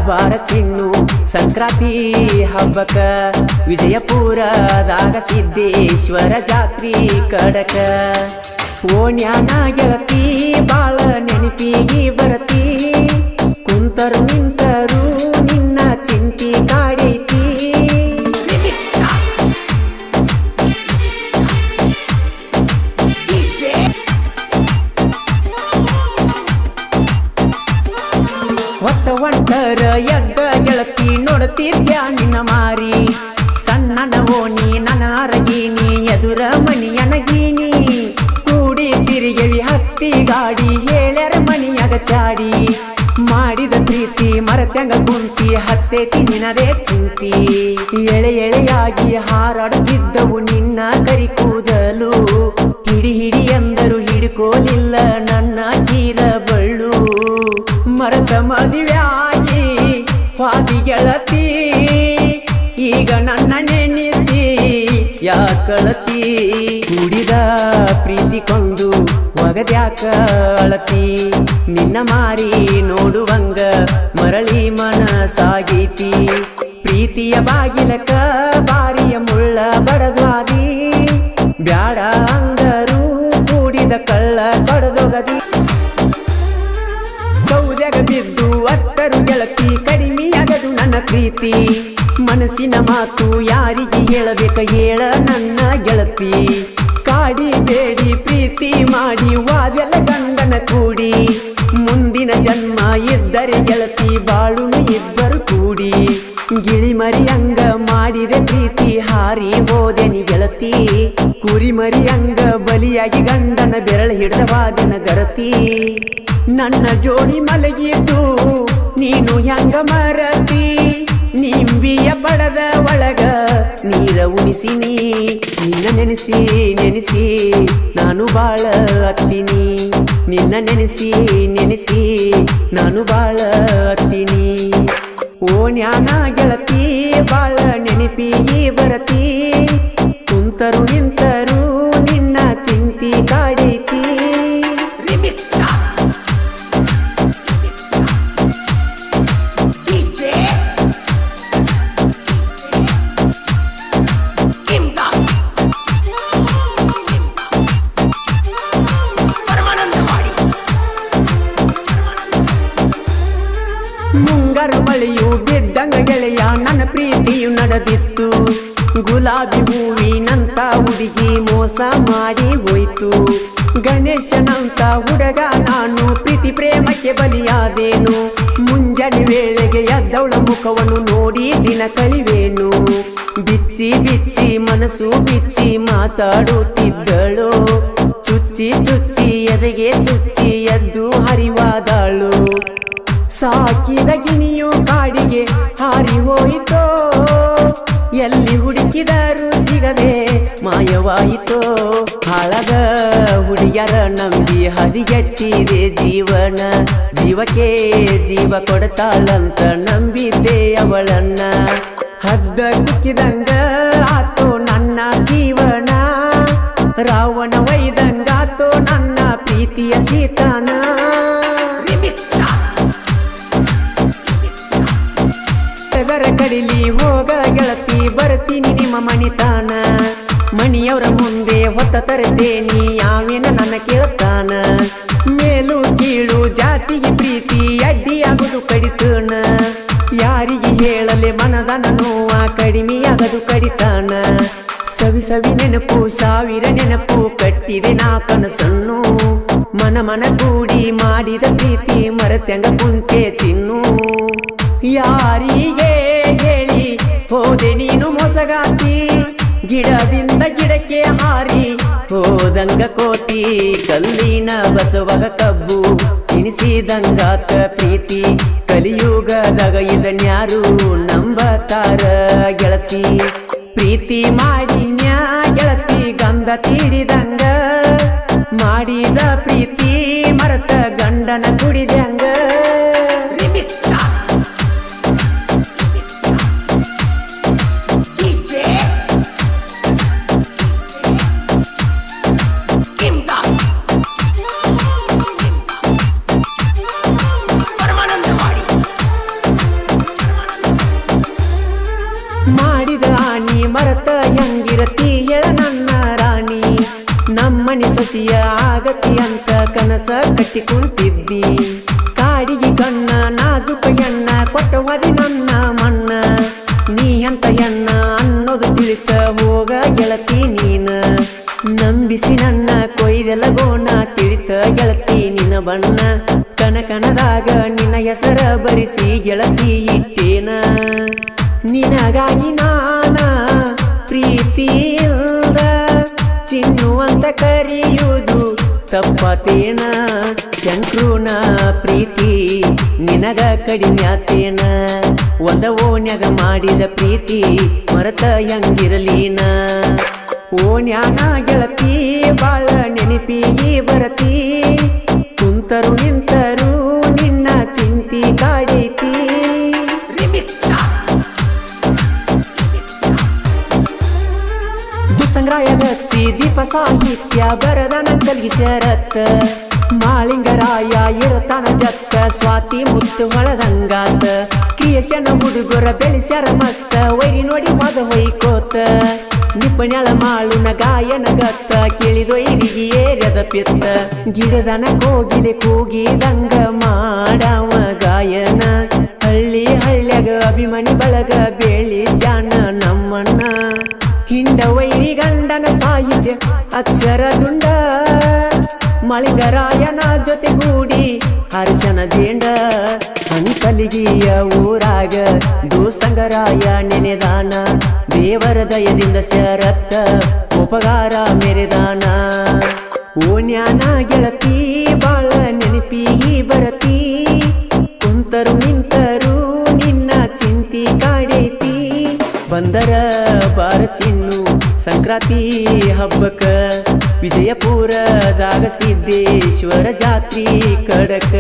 ಬಾರ ಚಿನ್ನು ಸಂಕ್ರಾಂತಿ ಹಬ್ಬಕ ವಿಜಯಪುರದಾಗ ಸಿದ್ದೇಶ್ವರ ಜಾತ್ರಿ ಕಡಕ ಓಣ್ಯಾನ ಗೆಳತಿ ಬಾಳ ನೆನಪಿಗೆ ಬರತಿ ಕುಂತರು ನಿಂತರು ನಿನ್ನ ಚಿಂತಿ ಕಾಡೈತಿ ಒಟ್ಟ ಒಂಟರ ಎದ್ದ ಗೆಳತಿ ನೋಡುತ್ತಿದ್ಯಾ ನಿನ್ನ ಮಾರಿ ಸಣ್ಣನ ಓಣಿ ನನ್ನ ಅರಗೀನಿ ಎದುರ ಮಣಿಯನಗೀನಿ ಕೂಡಿ ತಿರುಗವಿ ಹತ್ತಿ ಗಾಡಿ ಹೇಳ್ಯಾರ ಮಣಿಯಾಗ ಚಾಡಿ ಮಾಡಿದ ಪ್ರೀತಿ ಮರತ್ಯಂಗ ಕುಂತಿ ಹತ್ತೇತಿ ನಿನದೇ ಚಿಂತಿ ಎಳೆ ಎಳೆಯಾಗಿ ಹಾರಾಡುತ್ತಿದ್ದವು ನಿನ್ನ ಕರಿ ಕೂದಲು ಹಿಡಿ ಹಿಡಿ ಎಂದರು ಹಿಡ್ಕೋಲಿಲ್ಲ ನನ್ನ ಕೀರ ಬಳ್ಳು ಮರತ ಮದುವೆಯಾಗಿ ಪಾದಿ ಗೆಳತಿ ಈಗ ನನ್ನ ನೆನೆಸಿ ಯಾಕಳತಿ ಕುಡಿದ ಪ್ರೀತಿ ಕೊಂದು ಒಗದ್ಯಾಕ ಅಳತಿ ನಿನ್ನ ಮಾರಿ ನೋಡುವಂಗ ಮರಳಿ ಮನಸಾಗೈತಿ ಪ್ರೀತಿಯ ಬಾಗಿಲಕ ಬಾರಿಯ ಮುಳ್ಳ ಬಡದ್ವಾದಿ ಬ್ಯಾಡ ಅಂದರು ಕೂಡಿದ ಕಳ್ಳ ಕಡದೊಗದಿ ಕೌದ್ಯಾಗ ಬಿದ್ದು ಅತ್ತರು ಗೆಳತಿ ಕಡಿಮೆಯಾಗದು ನನ್ನ ಪ್ರೀತಿ ಮನಸ್ಸಿನ ಮಾತು ಯಾರಿಗೆ ಹೇಳಬೇಕ ಹೇಳ ನನ್ನ ಗೆಳತಿ ಕಾಡಿ ಬೇಡಿ ಪ್ರೀತಿ ಮಾಡಿ ವಾದೆಲ್ಲ ಗಂಡನ ಕೂಡಿ ಮುಂದಿನ ಜನ್ಮ ಇದ್ದರೆ ಗೆಳತಿ ಬಾಳುನು ಇಬ್ಬರು ಕೂಡಿ ಗಿಳಿ ಮರಿಯಂಗ ಮಾಡಿದೆ ಪ್ರೀತಿ ಹಾರಿ ಹೋದೆನಿ ಗೆಳತಿ ಕುರಿ ಮರಿಯಂಗ ಬಲಿಯಾಗಿ ಗಂಡನ ಬೆರಳ ಹಿಡಿದವಾದನ ಗರತಿ ನನ್ನ ಜೋಡಿ ಮಲಗಿದ್ದು ನೀನು ಹೆಂಗ ಮರತಿ ನಿಂಬಿಯ ಪಡದ ಒಳಗ ನೀರ ಉಣಿಸಿನಿ ನಿನ್ನ ನೆನೆಸಿ ನೆನೆಸಿ ನಾನು ಬಾಳ ಹತ್ತೀನಿ ನಿನ್ನ ನೆನೆಸಿ ನೆನೆಸಿ ನಾನು ಬಾಳ ಹತ್ತೀನಿ ಓಣ್ಯಾನ ಗೆಳತಿ ಬಾಳ ನೆನಪಿಗೆ ಬರತಿ ಕುಂತರು ನಿಂತರು ನಿನ್ನ ಚಿಂತಿ ಕಾಡೈತಿ ಮುಂಗಾರು ಮಳೆಯು ಬಿದ್ದಂಗ ಗೆಳೆಯ ನನ್ನ ಪ್ರೀತಿಯು ನಡೆದಿತ್ತು ಗುಲಾಬಿ ಹೂವಿನಂತ ಹುಡುಗಿ ಮೋಸ ಮಾಡಿ ಹೋಯ್ತು ಗಣೇಶನಂತ ಹುಡುಗ ನಾನು ಪ್ರೀತಿ ಪ್ರೇಮಕ್ಕೆ ಬಲಿಯಾದೇನು ಮುಂಜಾನೆ ವೇಳೆಗೆ ಎದ್ದವಳ ಮುಖವನ್ನು ನೋಡಿ ದಿನ ಕಳಿವೇನು ಬಿಚ್ಚಿ ಬಿಚ್ಚಿ ಮನಸ್ಸು ಬಿಚ್ಚಿ ಮಾತಾಡುತ್ತಿದ್ದಳು ಚುಚ್ಚಿ ಚುಚ್ಚಿ ಎದೆಗೆ ಚುಚ್ಚಿ ಎದ್ದು ಹರಿವಾದಳು ಸಾಕಿದ ಗಿಣಿಯು ಕಾಡಿಗೆ ಹಾರಿ ಹೋಯಿತೋ ಎಲ್ಲಿ ಹುಡುಕಿದರೂ ಸಿಗದೆ ಮಾಯವಾಯಿತೋ ಹಾಳದ ಹುಡುಗಿಯರ ನಂಬಿ ಹದಿಗೆಟ್ಟಿದೆ ಜೀವನ ಜೀವಕ್ಕೆ ಜೀವ ಕೊಡ್ತಾಳಂತ ನಂಬಿದ್ದೆ ಅವಳನ್ನ ಹದ್ದ ಕುಕ್ಕಿದಂಗ ಆತೋ ನನ್ನ ಜೀವನ ರಾವಣ ವೈದಂಗಾತೋ ನನ್ನ ಪ್ರೀತಿಯ ಸೀತಾನ ಕಡಿಲಿ ಹೋಗ ಗೆಳತಿ ಬರ್ತೀನಿ ನಿಮ್ಮ ಮಣಿತಾನ ಮಣಿಯವರ ಮುಂದೆ ಹೊತ್ತ ತರ್ತೇನಿ ಯಾವೇನ ನನ್ನ ಕೇಳ್ತಾನ ಮೇಲು ಕೀಳು ಜಾತಿಗೆ ಪ್ರೀತಿ ಅಡ್ಡಿಯಾಗುದು ಕಡಿತನ ಯಾರಿಗೆ ಹೇಳಲೆ ಮನದನ ನೋವ ಕಡಿಮೆಯಾಗದು ಕಡಿತಾನ ಸವಿ ಸವಿ ನೆನಪು ಸಾವಿರ ನೆನಪು ಕಟ್ಟಿದೆ ನಾ ಕನಸನ್ನು ಮನ ಮನ ಕೂಡಿ ಮಾಡಿದ ಪ್ರೀತಿ ಮರತ್ಯಂಗ ಕುಂತೆ ಚಿನ್ನು ಯಾರಿಗೆ ಹೇಳಿ ಹೋದೆ ನೀನು ಮೊಸಗಾತಿ ಗಿಡದಿಂದ ಗಿಡಕ್ಕೆ ಹಾರಿ ಹೋದಂಗ ಕೋತಿ ಕಲ್ಲಿನ ಬಸವಗ ಕಬ್ಬು ತಿನಿಸಿದಂಗಾತ ಪ್ರೀತಿ ಕಲಿಯುಗದಾಗ ಇದನ್ಯಾರು ನಂಬತಾರ ಗೆಳತಿ ಪ್ರೀತಿ ಮಾಡಿನ್ಯಾ ಗೆಳತಿ ಗಂಧ ತೀಡಿದಂಗ ಮಾಡಿದ ಪ್ರೀತಿ ಮರತ ಗಂಡನ ಕುಡಿದಂಗ ಕನಸ ಕಟ್ಟಿ ಕುಂತಿದ್ದಿ ಕಾಡಿಗೆ ಕಣ್ಣ ನಾಜುಕ ಎಣ್ಣ ಕೊಟ್ಟವಾದಿ ನನ್ನ ಮಣ್ಣ ನೀ ಅಂತ ಎಣ್ಣ ಅನ್ನೋದು ತಿಳಿತ ಹೋಗ ಗೆಳತಿ ನೀನ ನಂಬಿಸಿ ನನ್ನ ಕೊಯ್ದೆಲ್ಲ ಗೋಣ ತಿಳಿತ ಗೆಳತಿ ನಿನ್ನ ಬಣ್ಣ ಕನಕನದಾಗ ನಿನ್ನ ಹೆಸರ ಬರಿಸಿ ಗೆಳತಿ ಇಟ್ಟೇನ ನಿನಗಾಗಿ ನಾನ ಪ್ರೀತಿಯಿಂದ ಚಿನ್ನು ಅಂತ ಕರೆಯುವುದು ತಪ್ಪತೇನ ಶಂಕ್ರುನ ಪ್ರೀತಿ ನಿನಗ ಕಡಿಮೆ ಆತೇನ ಒಂದ ಓಣ್ಯಾಗ ಮಾಡಿದ ಪ್ರೀತಿ ಮರತ ಹೆಂಗಿರಲೀನ ಓಣ್ಯಾನ ಗೆಳತಿ ಬಾಳ ನೆನಪಿಗೆ ಬರತಿ ಕುಂತರು ನಿಂತರು ನಿನ್ನ ಚಿಂತಿ ಕಾಡೈತಿ ದುಸಂಗ್ರಾಯ ಗಚ್ಚಿ ದೀಪ ಸಾಹಿತ್ಯ ಬರದನ ಕಲ್ಗಿ ಶರತ್ ಮಾಳಿಂಗರಾಯ ಇರತಾನ ಜತ್ತ ಸ್ವಾತಿ ಮುತ್ತು ಹೊಳದಂಗಾತ ಕ್ರಿಯೇಷನ್ ಹುಡುಗರ ಬೆಳೆಸ್ಯಾರ ಮಸ್ತ ವೈರಿ ನೋಡಿ ಮದ ಹೊಯ್ಕೋತ ನಿಪಣ್ಯಾಳ ಮಾಳುನ ಗಾಯನ ಗತ್ತ ಕೇಳಿದೊಯ್ರಿಗೆ ಏರ್ಯದ ಪಿತ್ತ ಗಿಡದನ ಕೋಗಿಲೆ ಕೂಗಿದಂಗ ಮಾಡವ ಗಾಯನ ಹಳ್ಳಿ ಹಳ್ಳ್ಯಾಗ ಅಭಿಮಾನಿ ಬಳಗ ಬೇಳಿ ಜಾಣ ನಮ್ಮಣ್ಣ ಹಿಂಡ ವೈರಿ ಗಂಡನ ಸಾಹಿತ್ಯ ಅಕ್ಷರ ದುಂಡ ಮಳಿಂಗರಾಯನ ಜೊತೆಗೂಡಿ ಹರ್ಷನ ಜೇಂಡ ಅಂಕಲಿಗಿಯ ಊರಾಗ ದೂಸಂಗರಾಯ ನೆನೆದಾನ ದೇವರ ದಯದಿಂದ ಶರತ್ತ ಉಪಕಾರ ಮೆರೆದಾನ ಓಣ್ಯಾನ ಗೆಳತಿ ಬಾಳ ನೆನಪಿಗೆ ಬರತಿ ಕುಂತರು ನಿಂತರು ನಿನ್ನ ಚಿಂತಿ ಕಾಡೈತಿ ಬಂದರ ಬಾರ ಚಿನ್ನು ಸಂಕ್ರಾಂತಿ ಹಬ್ಬಕ್ಕ ವಿಜಯಪುರದಾಗ ಸಿದ್ದೇಶ್ವರ ಜಾತ್ರಿ ಕಡಕ